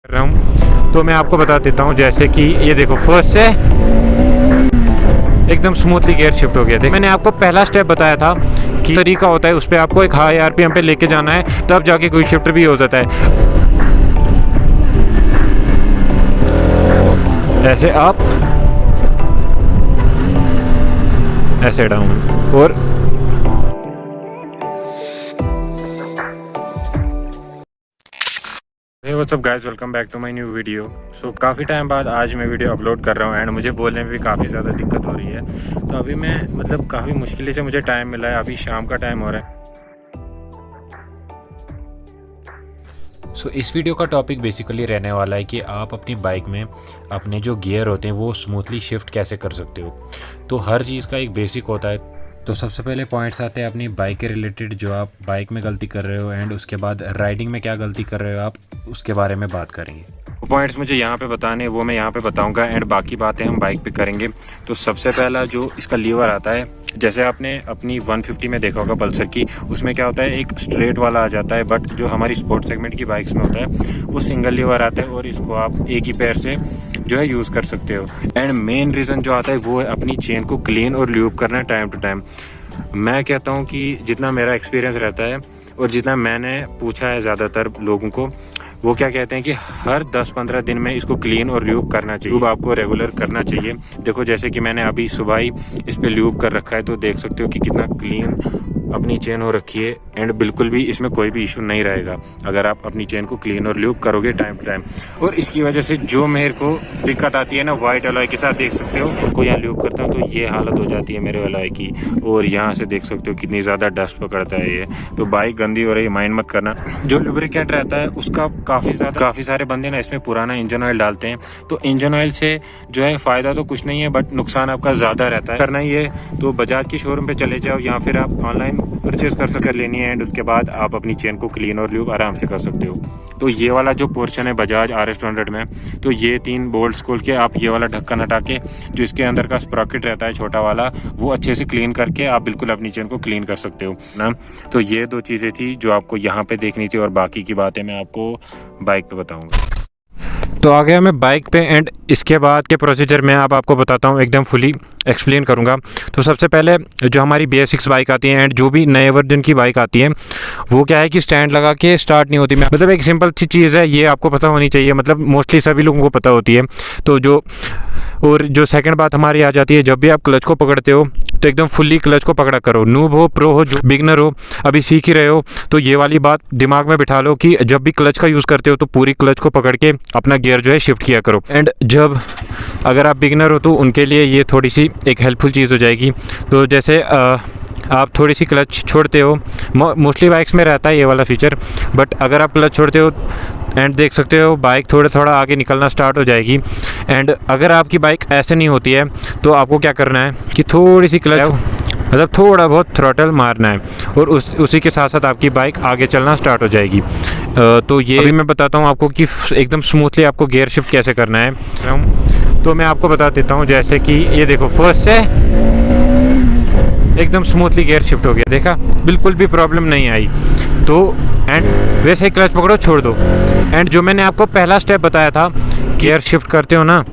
कर रहा हूँ तो मैं आपको बता देता हूँ। जैसे कि ये देखो, फर्स्ट से एकदम स्मूथली गियर शिफ्ट हो गया। देखो मैंने आपको पहला स्टेप बताया था कि तरीका होता है, उस पर आपको एक हाई आरपीएम पे लेके जाना है, तब जाके कोई शिफ्ट भी हो जाता है। ऐसे अप, ऐसे डाउन। और hey what's up guys, welcome back to my new video. So काफ़ी टाइम बाद आज मैं वीडियो अपलोड कर रहा हूँ एंड मुझे बोलने में भी काफ़ी ज़्यादा दिक्कत हो रही है। तो अभी मैं काफ़ी मुश्किल से मुझे टाइम मिला है, अभी शाम का टाइम हो रहा है। सो इस वीडियो का टॉपिक बेसिकली रहने वाला है कि आप अपनी बाइक में अपने जो गियर होते हैं वो स्मूथली शिफ्ट कैसे कर सकते हो। तो हर चीज़ का एक बेसिक होता है। तो सबसे पहले पॉइंट्स आते हैं अपनी बाइक के रिलेटेड, जो आप बाइक में गलती कर रहे हो, एंड उसके बाद राइडिंग में क्या गलती कर रहे हो आप, उसके बारे में बात करेंगे। वो पॉइंट्स मुझे यहाँ पे बताने वो मैं यहाँ पे बताऊंगा एंड बाकी बातें हम बाइक पे करेंगे। तो सबसे पहला जो इसका लीवर आता है, जैसे आपने अपनी 150 में देखा होगा पल्सर की, उसमें क्या होता है, एक स्ट्रेट वाला आ जाता है, बट जो हमारी स्पोर्ट सेगमेंट की बाइक्स में होता है वो सिंगल लीवर आता है और इसको आप एक ही पैर से जो है यूज़ कर सकते हो। एंड मेन रीज़न जो आता है वो है अपनी चेन को क्लीन और ल्यूब करना टाइम टू टाइम। मैं कहता हूँ कि जितना मेरा एक्सपीरियंस रहता है और जितना मैंने पूछा है ज़्यादातर लोगों को, वो क्या कहते हैं कि हर 10-15 दिन में इसको क्लीन और ल्यूब करना चाहिए। ल्यूब आपको रेगुलर करना चाहिए। देखो जैसे कि मैंने अभी सुबह ही इस पे ल्यूब कर रखा है, तो देख सकते हो कि कितना क्लीन अपनी चेन हो रखी है एंड बिल्कुल भी इसमें कोई भी इशू नहीं रहेगा अगर आप अपनी चेन को क्लीन और ल्यूब करोगे टाइम टू टाइम। और इसकी वजह से जो मेरे को दिक्कत आती है ना, वाइट अलॉय के साथ देख सकते हो, उनको यहाँ ल्यूब करता हूँ तो ये हालत हो जाती है मेरे अलॉय की। और यहाँ से देख सकते हो कितनी ज़्यादा डस्ट पकड़ता है ये। तो बाइक गंदी हो रही है, माइंड मत करना। जो लुब्रिकेंट रहता है उसका काफ़ी सारे बंदे ना इसमें पुराना इंजन ऑयल डालते हैं। तो इंजन ऑयल से जो है फ़ायदा तो कुछ नहीं है, बट नुकसान आपका ज़्यादा रहता है। करना ही है तो बजाज की शोरूम पे चले जाओ या फिर आप ऑनलाइन परचेज कर लेनी है एंड उसके बाद आप अपनी चेन को क्लीन और ल्यूब आराम से कर सकते हो। तो ये वाला जो पोर्शन है बजाज RS200 में, तो ये 3 बोल्ट्स खोल के आप ये वाला ढक्कन हटा के जो इसके अंदर का स्प्रॉकेट रहता है छोटा वाला, वो अच्छे से क्लीन करके आप बिल्कुल अपनी चेन को क्लीन कर सकते हो ना। तो ये 2 चीज़ें थी जो आपको यहाँ पे देखनी थी और बाकी की बातें मैं आपको बाइक पे बताऊँगा। तो आ गया मैं बाइक पे एंड इसके बाद के प्रोसीजर मैं अब आपको बताता हूँ, एकदम फुली एक्सप्लेन करूँगा। तो सबसे पहले जो हमारी BS6 बाइक आती है एंड जो भी नए वर्जन की बाइक आती है, वो क्या है कि स्टैंड लगा के स्टार्ट नहीं होती। मतलब एक सिंपल सी चीज़ है, ये आपको पता होनी चाहिए, मतलब मोस्टली सभी लोगों को पता होती है। तो जो सेकंड बात हमारी आ जाती है, जब भी आप क्लच को पकड़ते हो तो एकदम फुल्ली क्लच को पकड़ा करो। नूब हो, प्रो हो, जो बिगनर हो, अभी सीख ही रहे हो, तो ये वाली बात दिमाग में बिठा लो कि जब भी क्लच का यूज़ करते हो तो पूरी क्लच को पकड़ के अपना गियर जो है शिफ्ट किया करो। एंड जब अगर आप बिगनर हो तो उनके लिए ये थोड़ी सी एक हेल्पफुल चीज़ हो जाएगी। तो जैसे आप थोड़ी सी क्लच छोड़ते हो, मोस्टली बाइक्स में रहता है ये वाला फीचर, बट अगर आप क्लच छोड़ते हो एंड देख सकते हो बाइक थोड़ा आगे निकलना स्टार्ट हो जाएगी। एंड अगर आपकी बाइक ऐसे नहीं होती है तो आपको क्या करना है कि थोड़ी सी क्लच, मतलब थोड़ा बहुत थ्रॉटल मारना है और उसी के साथ साथ आपकी बाइक आगे चलना स्टार्ट हो जाएगी। तो ये अभी मैं बताता हूँ आपको कि एकदम स्मूथली आपको गियर शिफ्ट कैसे करना है। तो मैं आपको बता देता हूँ, जैसे कि ये देखो, फर्स्ट से एकदम स्मूथली गियर शिफ्ट हो गया, देखा, बिल्कुल भी प्रॉब्लम नहीं आई। तो एंड वैसे ही क्लच पकड़ो, छोड़ दो। एंड जो मैंने आपको पहला स्टेप बताया था, गियर शिफ्ट करते हो ना,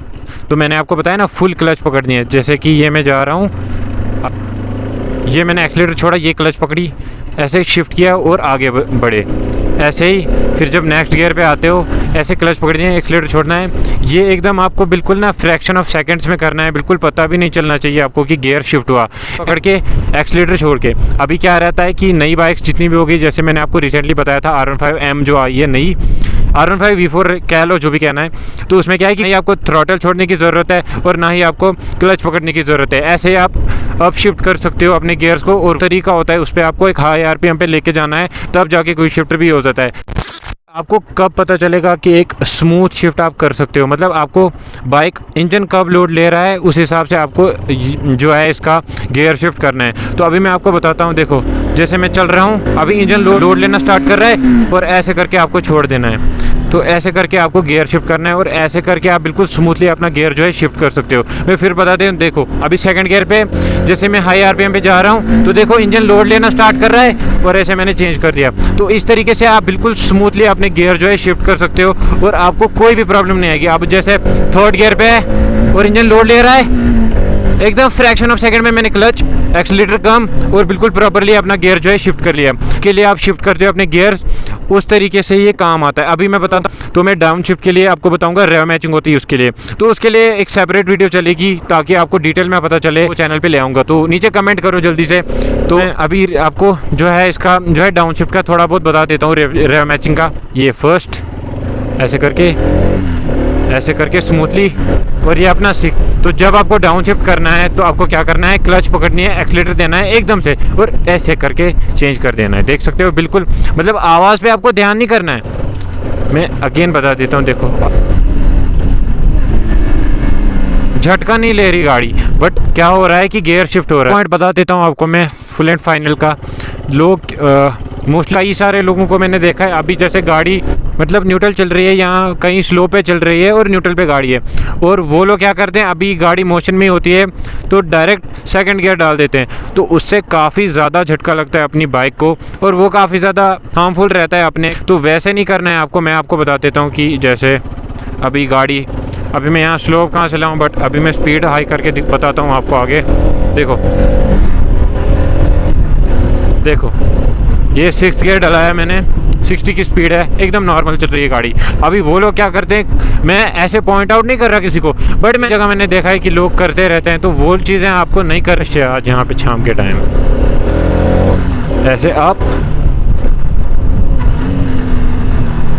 तो मैंने आपको बताया ना फुल क्लच पकड़नी है। जैसे कि ये मैं जा रहा हूँ, ये मैंने एक्सीलरेटर छोड़ा, ये क्लच पकड़ी, ऐसे शिफ्ट किया और आगे बढ़े। ऐसे ही फिर जब नेक्स्ट गियर पे आते हो ऐसे क्लच पकड़नी है, एक्सीलरेटर छोड़ना है। ये एकदम आपको बिल्कुल ना फ्रैक्शन ऑफ सेकंड्स में करना है, बिल्कुल पता भी नहीं चलना चाहिए आपको कि गियर शिफ्ट हुआ। पकड़ के एक्सीलरेटर छोड़ के। अभी क्या रहता है कि नई बाइक्स जितनी भी होगी, जैसे मैंने आपको रिसेंटली बताया था R15M जो आई है नई, R15 V4 कह लो, जो भी कहना है, तो उसमें क्या है कि नहीं आपको थ्रॉटल छोड़ने की ज़रूरत है और ना ही आपको क्लच पकड़ने की ज़रूरत है। ऐसे ही आप अप शिफ्ट कर सकते हो अपने गियर्स को, और तरीका होता है उस पर आपको एक हाई RPM पे लेके जाना है, तब जाके कोई शिफ्ट भी हो जाता है। आपको कब पता चलेगा कि एक स्मूथ शिफ्ट आप कर सकते हो, मतलब आपको बाइक इंजन कब लोड ले रहा है उस हिसाब से आपको जो है इसका गियर शिफ्ट करना है। तो अभी मैं आपको बताता हूँ, देखो जैसे मैं चल रहा हूँ, अभी इंजन लोड लेना स्टार्ट कर रहा है और ऐसे करके आपको छोड़ देना है। तो ऐसे करके आपको गियर शिफ्ट करना है और ऐसे करके आप बिल्कुल स्मूथली अपना गियर जो है शिफ्ट कर सकते हो। मैं फिर बताते हूँ, देखो अभी सेकंड गियर पे जैसे मैं हाई आरपीएम पे जा रहा हूँ तो देखो इंजन लोड लेना स्टार्ट कर रहा है और ऐसे मैंने चेंज कर दिया। तो इस तरीके से आप बिल्कुल स्मूथली अपने गियर जो है शिफ्ट कर सकते हो और आपको कोई भी प्रॉब्लम नहीं आएगी। आप जैसे थर्ड गियर पे है और इंजन लोड ले रहा है, एकदम फ्रैक्शन ऑफ सेकंड में मैंने क्लच एक्सीलरेटर कम और बिल्कुल प्रॉपर्ली अपना गियर जो है शिफ्ट कर लिया। के लिए आप शिफ्ट करते हो अपने गियर्स, उस तरीके से ये काम आता है। अभी मैं बताता हूँ, तो मैं डाउन शिफ्ट के लिए आपको बताऊंगा, रेव मैचिंग होती है उसके लिए, तो उसके लिए एक सेपरेट वीडियो चलेगी ताकि आपको डिटेल में पता चले, वो चैनल पे ले आऊँगा। तो नीचे कमेंट करो जल्दी से। तो मैं अभी आपको जो है इसका जो है डाउन शिफ्ट का थोड़ा बहुत बता देता हूँ, रेव मैचिंग का। ये फर्स्ट ऐसे करके स्मूथली, और ये अपना सिक। तो जब आपको डाउन शिफ्ट करना है तो आपको क्या करना है, क्लच पकड़नी है, एक्सीलरेटर देना है एकदम से और ऐसे करके चेंज कर देना है। देख सकते हो बिल्कुल, मतलब आवाज़ पे आपको ध्यान नहीं करना है। मैं अगेन बता देता हूँ, देखो झटका नहीं ले रही गाड़ी, बट क्या हो रहा है कि गियर शिफ्ट हो रहा है। पॉइंट बता देता हूँ आपको मैं फुल एंड फाइनल का। लोग मोस्टली कई सारे लोगों को मैंने देखा है, अभी जैसे गाड़ी मतलब न्यूट्रल चल रही है, यहाँ कहीं स्लो पे चल रही है और न्यूट्रल पे गाड़ी है, और वो लोग क्या करते हैं, अभी गाड़ी मोशन में होती है तो डायरेक्ट सेकंड गियर डाल देते हैं। तो उससे काफ़ी ज़्यादा झटका लगता है अपनी बाइक को और वो काफ़ी ज़्यादा हार्मफुल रहता है अपने। तो वैसे नहीं करना है आपको। मैं आपको बता देता हूँ कि जैसे अभी गाड़ी, अभी मैं यहाँ स्लो कहाँ से लाऊँ, बट अभी मैं स्पीड हाई करके बताता हूँ आपको आगे। देखो ये 6 गियर डला है मैंने, 60 की स्पीड है, एकदम नॉर्मल चल रही है गाड़ी। अभी वो लोग क्या करते हैं, मैं ऐसे पॉइंट आउट नहीं कर रहा किसी को, बट मैं जगह मैंने देखा है कि लोग करते रहते हैं, तो वो चीज़ें आपको नहीं कर रही आज यहाँ पे शाम के टाइम। ऐसे आप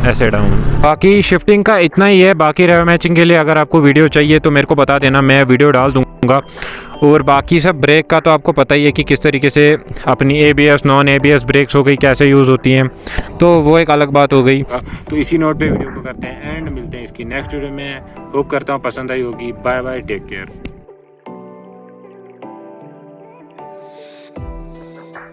ऐसे डाउन। बाकी शिफ्टिंग का इतना ही है। बाकी रेव मैचिंग के लिए अगर आपको वीडियो चाहिए तो मेरे को बता देना, मैं वीडियो डाल दूंगा। और बाकी सब ब्रेक का तो आपको पता ही है कि किस तरीके से अपनी ABS नॉन ABS ब्रेक्स हो गई कैसे यूज़ होती हैं, तो वो एक अलग बात हो गई। तो इसी नोट पे वीडियो को करते हैं एंड मिलते हैं इसकी नेक्स्ट वीडियो में। होप करता हूँ पसंद आई होगी। Bye bye, take care.